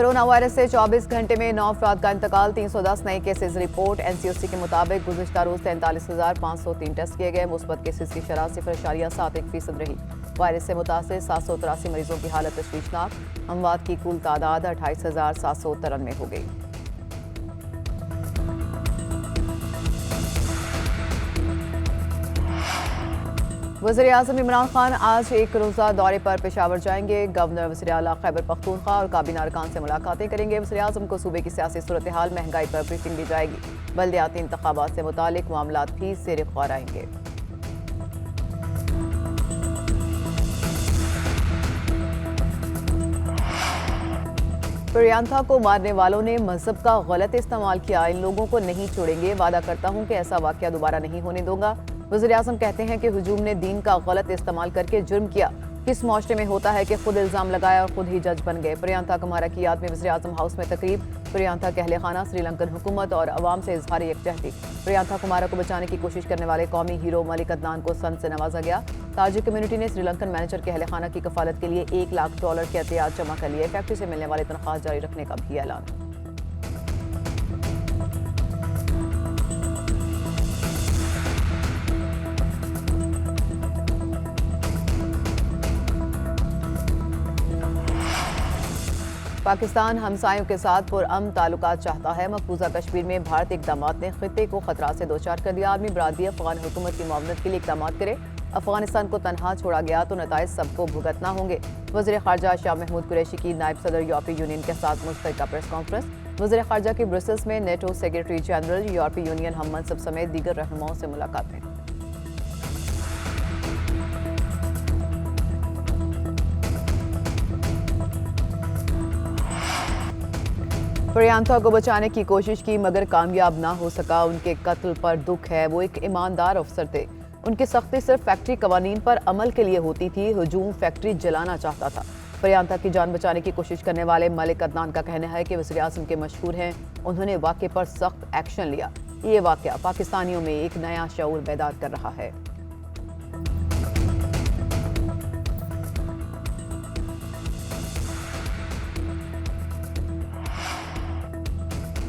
Corona virus से 24 घंटे में 9 अफराद का इंतकाल, 310 नए केसेज रिपोर्ट। एनसीओसी के मुताबिक गुज़िश्ता रोज 43,503 टेस्ट किए गए। मुस्बत केसेज की शरह 0.71% रही। वायरस से मुतासिर 783 मरीजों की हालत तशवीशनाक। अमवात की कुल तादाद 28,793 हो गई। वज़ीर-ए-आज़म इमरान खान आज एक रोज़ा दौरे पर पेशावर जाएंगे। गवर्नर, वज़ीर-ए-आला खैबर पख्तूनख्वा और काबीना अरकान से मुलाकातें करेंगे। वज़ीर-ए-आज़म को सूबे की सियासी सूरत हाल, महंगाई पर ब्रीफिंग दी जाएगी। बल्दियाती इंतखाबात से मुतालिक मामलात भी ज़ेर ग़ौर आएंगे। प्रियंका को मारने वालों ने मजहब का गलत इस्तेमाल किया। इन लोगों को नहीं छोड़ेंगे। वादा करता हूं कि ऐसा वाकया दोबारा नहीं होने दूंगा। वज़ीर-ए-आज़म कहते हैं कि हुजूम ने दीन का गलत इस्तेमाल करके जुर्म किया। किस माशरे में होता है कि खुद इल्ज़ाम लगाया और खुद ही जज बन गए। प्रियंका कुमारा की याद में वज़ीर-ए-आज़म हाउस में तकरीब। प्रियंका के अहले खाना, श्रीलंकन हुकूमत और अवाम से इजहार यकजहती। प्रियंका कुमारा को बचाने की कोशिश करने वाले कौमी हीरो मलिक अदनान को सन से नवाजा गया। ताजिक कम्युनिटी ने श्रीलंकन मैनेजर के अहले खाना की कफालत के लिए $1 लाख के एहतियात जमा कर लिए। फैक्ट्री से मिलने वाले तनख्वाह जारी रखने का भी ऐलान। पाकिस्तान हमसायों के साथ पुरअमन ताल्लुकात चाहता है। मकबूजा कश्मीर में भारत इक़दामात ने खित्ते को खतरा से दोचार कर दिया। आर्मी बरादरी अफगान हुकूमत की मुआवनत के लिए इक़दामात करे। अफगानिस्तान को तनहा छोड़ा गया तो नताइज सबको भुगतना होंगे। वज़ीर ख़ारजा शाह महमूद कुरैशी की नायब सदर यूरोपीय यूनियन के साथ मुश्तरका प्रेस कॉन्फ्रेंस। वज़ीर ख़ारजा की ब्रसेल्स में नेटो सेक्रेटरी जनरल, यूरोपीय यूनियन हम मनसब समेत दीगर रहनुमाओं से मुलाकातें। प्रियंका को बचाने की कोशिश की मगर कामयाब ना हो सका। उनके कत्ल पर दुख है। वो एक ईमानदार अफसर थे। उनकी सख्ती सिर्फ फैक्ट्री कवानीन पर अमल के लिए होती थी। हुजूम फैक्ट्री जलाना चाहता था। प्रियंका की जान बचाने की कोशिश करने वाले मलिक अदनान का कहना है कि वज़ीर-ए-आज़म के मशहूर हैं। उन्होंने वाक़े पर सख्त एक्शन लिया। ये वाक़या पाकिस्तानियों में एक नया शऊर बेदार कर रहा है।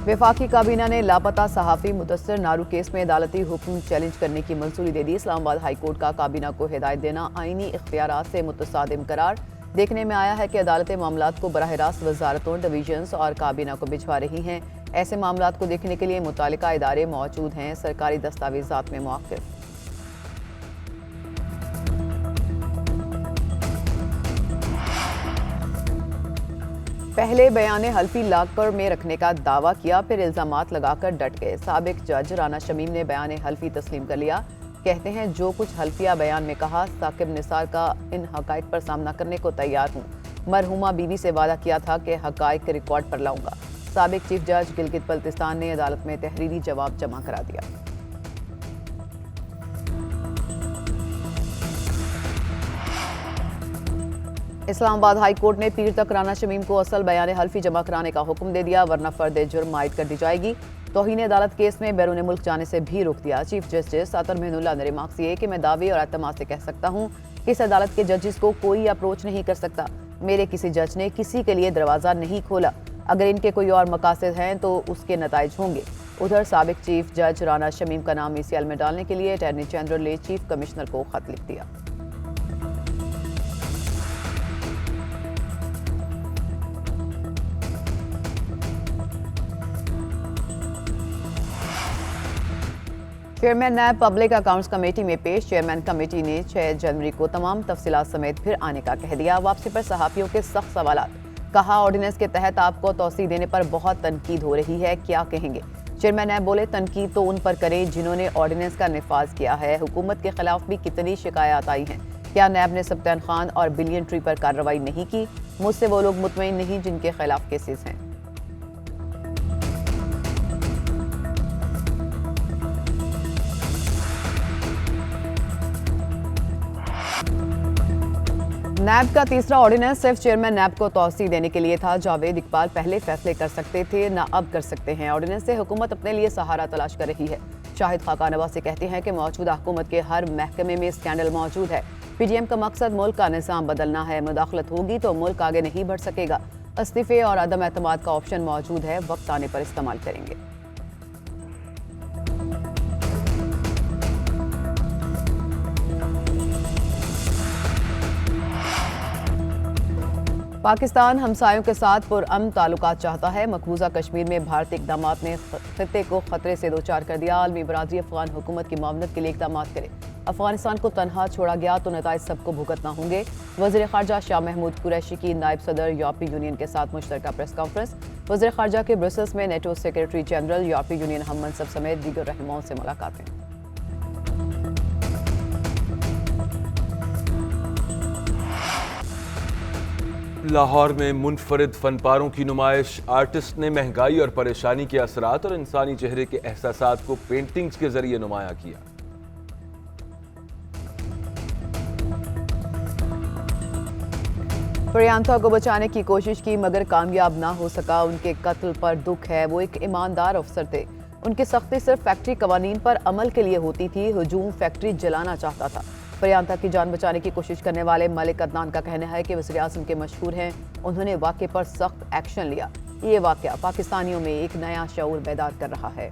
वफाकी काबीना ने लापता सहाफ़ी मुदस्सिर नारू केस में अदालती हुक्म चैलेंज करने की मंजूरी दे दी। इस्लामाबाद हाई कोर्ट का काबीना को हिदायत देना आईनी इख्तियारात से मुतसादिम करार। देखने में आया है कि अदालतें मामलात को बराह रास्त वजारतों, डिवीजन्स और काबीना को भिजवा रही हैं। ऐसे मामलात को देखने के लिए मुतालिका इदारे मौजूद हैं। सरकारी दस्तावेजात में मौक़िफ़। पहले बयान हल्फी लाकर में रखने का दावा किया, फिर इल्जामात लगाकर डट गए। साबिक जज राना शमीम ने बयान हल्फी तस्लीम कर लिया। कहते हैं जो कुछ हल्फिया बयान में कहा, साकिब निसार का इन हकाइक पर सामना करने को तैयार हूँ। मरहुमा बीवी से वादा किया था कि हकाइक रिकॉर्ड पर लाऊंगा। साबिक चीफ जज गिलगित बल्तिस्तान ने अदालत में तहरीरी जवाब जमा करा दिया। इस्लामाबाद हाई कोर्ट ने पीर तक राना शमीम को असल बयान हल्फी जमा कराने का हुक्म दे दिया, वरना फर्द जुर्म आयद कर दी जाएगी। तौहीन अदालत केस में बैरून मुल्क जाने से भी रोक दिया। चीफ जस्टिस अतर मेहनुल्लाह ने रिमार्क्स किए कि मैं दावे और एतमाद से कह सकता हूँ कि इस अदालत के जजेस को कोई अप्रोच नहीं कर सकता। मेरे किसी जज ने किसी के लिए दरवाज़ा नहीं खोला। अगर इनके कोई और मकासद हैं तो उसके नताइज होंगे। उधर साबिक चीफ जज राना शमीम का नाम ECL में डालने के लिए अटॉर्नी जनरल ने चीफ कमिश्नर को खत लिख दिया। चेयरमैन नैब पब्लिक अकाउंट्स कमेटी में पेश। चेयरमैन कमेटी ने 6 जनवरी को तमाम तफसीलात समेत फिर आने का कह दिया। वापसी पर सहाफ़ियों के सख्त सवालात। कहा ऑर्डिनेंस के तहत आपको तौसीह देने पर बहुत तनकीद हो रही है, क्या कहेंगे। चेयरमैन नैब बोले तनकीद तो उन पर करें जिन्होंने ऑर्डिनेंस का निफाज किया है। हुकूमत के खिलाफ भी कितनी शिकायत आई हैं। क्या नैब ने सप्तान खान और बिलियन ट्री पर कार्रवाई नहीं की। मुझसे वो लोग मुतमईन नहीं जिनके खिलाफ केसेस हैं। नैब का तीसरा ऑर्डिनेंस सिर्फ चेयरमैन नैब को तौसीह देने के लिए था। जावेद इकबाल पहले फैसले कर सकते थे, ना अब कर सकते हैं। ऑर्डिनेंस से हुकूमत अपने लिए सहारा तलाश कर रही है। शाहिद खाकान नवाज़ कहते हैं कि मौजूदा हुकूमत के हर महकमे में स्कैंडल मौजूद है। PDM का मकसद मुल्क का निज़ाम बदलना है। मुदाखलत होगी तो मुल्क आगे नहीं बढ़ सकेगा। इस्तीफे और अदम एतमाद का ऑप्शन मौजूद है, वक्त आने पर इस्तेमाल करेंगे। पाकिस्तान हमसायों के साथ पुरअमन ताल्लुकात चाहता है। मकबूजा कश्मीर में भारतीय इकदाम ने खित्ते को खतरे से दो चार कर दिया। आलमी बरादरी अफगान हुकूमत की मुआवनत के लिए इकदाम करे। अफगानिस्तान को तनहा छोड़ा गया तो नताइज सबको भुगतना होंगे। वज़ीर ख़ारजा शाह महमूद कुरैशी की नायब सदर यूरोपीय यूनियन के साथ मुश्तरका प्रेस कॉन्फ्रेंस। वज़ीर ख़ारजा के ब्रसेल्स में नेटो सेक्रेटरी जनरल, यूरोपीय यूनियन हम मनसब समेत दीगर रहनुमाओं से मुलाकातें। लाहौर में मुनफरिद फनपारों की नुमाइश। आर्टिस्ट ने महंगाई और परेशानी के असरात और इंसानी चेहरे के एहसासात को पेंटिंग्स के जरिए नुमाया किया। प्रियंका को बचाने की कोशिश की मगर कामयाब ना हो सका। उनके कत्ल पर दुख है। वो एक ईमानदार अफसर थे। उनकी सख्ती सिर्फ फैक्ट्री कवानीन पर अमल के लिए होती थी। हुजूम फैक्ट्री जलाना चाहता था। प्रियंका की जान बचाने की कोशिश करने वाले मलिक अदनान का कहना है कि वज़ीर आज़म के मशहूर हैं। उन्होंने वाक़े पर सख्त एक्शन लिया। ये वाक़या पाकिस्तानियों में एक नया शऊर बेदार कर रहा है।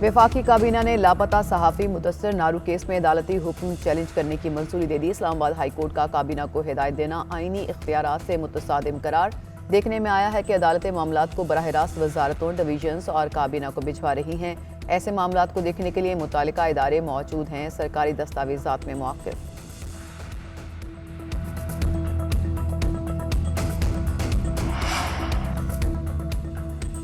वफाकी काबीना ने लापता सहाफ़ी मुदस्सिर नारू केस में अदालती हुक्म चैलेंज करने की मंजूरी दे दी। इस्लामाबाद हाई कोर्ट का काबीना को हिदायत देना आईनी इख्तियारात से मुतसादिम करार। देखने में आया है कि अदालतें मामलात को बराह रास्त वजारतों, डिवीजन्स और काबीना को भिजवा रही हैं। ऐसे मामलात को देखने के लिए मुतालिका इदारे मौजूद हैं। सरकारी दस्तावेजात में मौक़िफ़।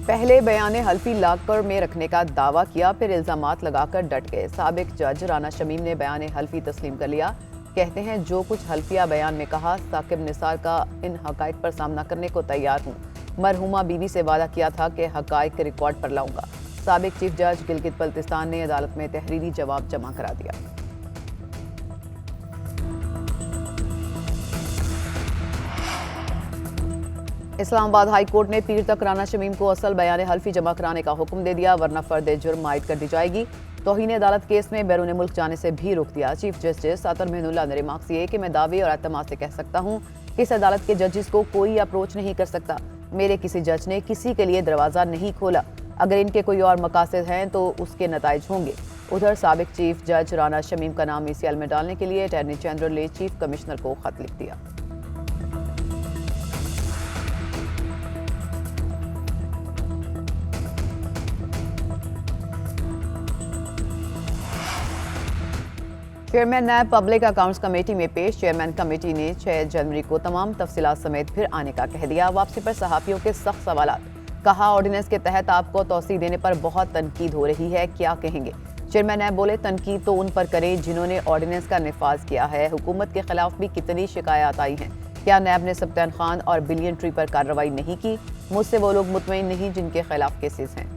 पहले बयान हल्फी लाकर में रखने का दावा किया, फिर इल्जामात लगाकर डट गए। साबिक जज राना शमीम ने बयान हल्फी तस्लीम कर लिया। कहते हैं जो कुछ हल्फिया बयान में कहा, साकिब निसार का इन हकाइक पर सामना करने को तैयार हूँ। मरहुमा बीवी से वादा किया था कि हकाइक रिकॉर्ड पर लाऊंगा। साबिक चीफ जज गिलगित बल्तिस्तान ने अदालत में तहरीरी जवाब जमा करा दिया। इस्लामाबाद हाई कोर्ट ने पीर तक राना शमीम को असल बयान हल्फी जमा कराने का हुक्म दे दिया, वरना फर्द जुर्म आयद कर दी जाएगी। तौहीन अदालत केस में बैरून मुल्क जाने से भी रोक दिया। चीफ जस्टिस अतर मेहनुल्लाह ने रिमार्क्स किए कि मैं दावे और एतमाद से कह सकता हूँ कि इस अदालत के जजेस को कोई अप्रोच नहीं कर सकता। मेरे किसी जज ने किसी के लिए दरवाज़ा नहीं खोला। अगर इनके कोई और मकासद हैं तो उसके नताइज होंगे। उधर साबिक चीफ जज राना शमीम का नाम ECL में डालने के लिए अटॉर्नी जनरल ने चीफ कमिश्नर को खत लिख दिया। चेयरमैन नैब पब्लिक अकाउंट्स कमेटी में पेश। चेयरमैन कमेटी ने 6 जनवरी को तमाम तफसीलात समेत फिर आने का कह दिया। वापसी पर सहाफ़ियों के सख्त सवालात। कहा ऑर्डिनेंस के तहत आपको तौसीह देने पर बहुत तनकीद हो रही है, क्या कहेंगे? चेयरमैन नैब बोले तनकीद तो उन पर करें जिन्होंने ऑर्डिनेंस का निफाज किया है। हुकूमत के खिलाफ भी कितनी शिकायत आई हैं। क्या नैब ने सब्तान खान और बिलियन ट्री पर कार्रवाई नहीं की? मुझसे वो लोग मुतमईन नहीं जिनके खिलाफ केसेस हैं।